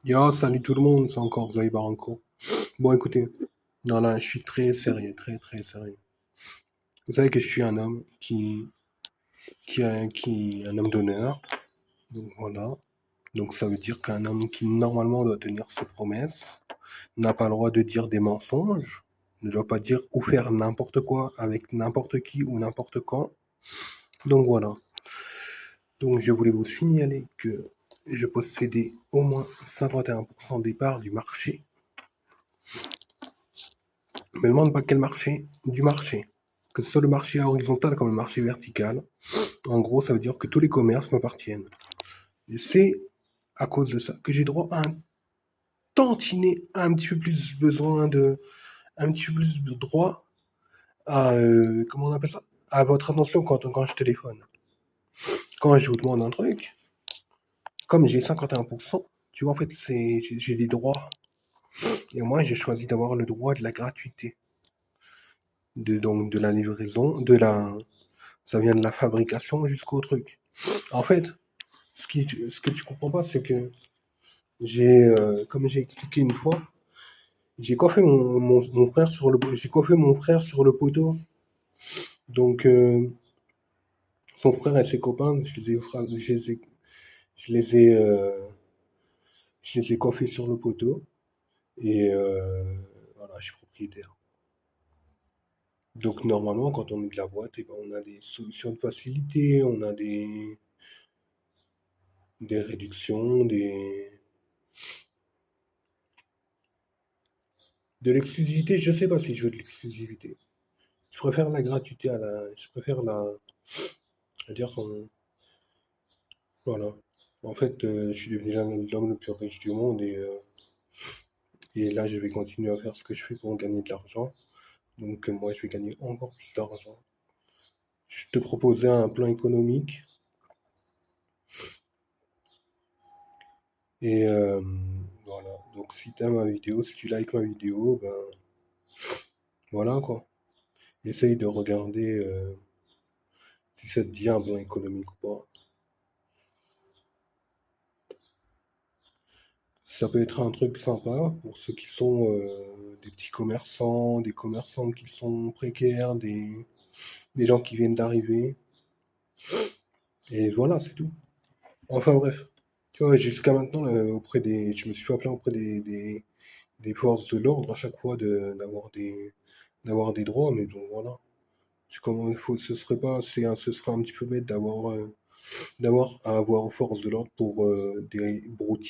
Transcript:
Yo, salut tout le monde, c'est encore Zoï Baranco. Bon, écoutez, non, là, je suis très sérieux, très, très sérieux. Vous savez que je suis un homme qui est un homme d'honneur. Donc voilà. Donc ça veut dire qu'un homme qui normalement doit tenir ses promesses n'a pas le droit de dire des mensonges, ne doit pas dire ou faire n'importe quoi avec n'importe qui ou n'importe quand. Donc voilà. Donc je voulais vous signaler que je possédais au moins 51% des parts du marché. Me demande pas quel marché, du marché. Que ce soit le marché horizontal comme le marché vertical. En gros, ça veut dire que tous les commerces m'appartiennent. Et c'est à cause de ça que j'ai droit à un tantinet, un petit peu plus besoin de, un petit peu plus de droit à, comment on appelle ça? À votre attention quand je téléphone. Quand je vous demande un truc, comme j'ai 51%, tu vois, en fait, j'ai des droits. Et moi, j'ai choisi d'avoir le droit de la gratuité. Donc, de la livraison, ça vient de la fabrication jusqu'au truc. En fait, ce que tu comprends pas, c'est que comme j'ai expliqué une fois, j'ai coiffé mon frère sur le poteau. Donc, son frère et ses copains, je les ai, je les ai coiffés sur le poteau. Et voilà, je suis propriétaire. Donc, normalement, quand on est de la boîte, eh ben, on a des solutions de facilité, on a des réductions, de l'exclusivité. Je sais pas si je veux de l'exclusivité. Je préfère la gratuité je préfère dire qu'on, voilà. En fait, je suis devenu l'homme le plus riche du monde et là, je vais continuer à faire ce que je fais pour gagner de l'argent. Donc, moi, je vais gagner encore plus d'argent. Je te proposais un plan économique et voilà. Donc, si tu aimes ma vidéo, si tu likes ma vidéo, ben voilà quoi. Essaye de regarder si ça te dit un plan économique ou pas. Ça peut être un truc sympa pour ceux qui sont des petits commerçants, des commerçants qui sont précaires, des gens qui viennent d'arriver. Et voilà, c'est tout. Enfin bref. Tu vois, jusqu'à maintenant, je me suis pas plaint auprès des forces de l'ordre à chaque fois d'avoir des droits, mais bon voilà. Ce serait pas, ce serait un petit peu bête d'avoir à avoir aux forces de l'ordre pour des broutilles.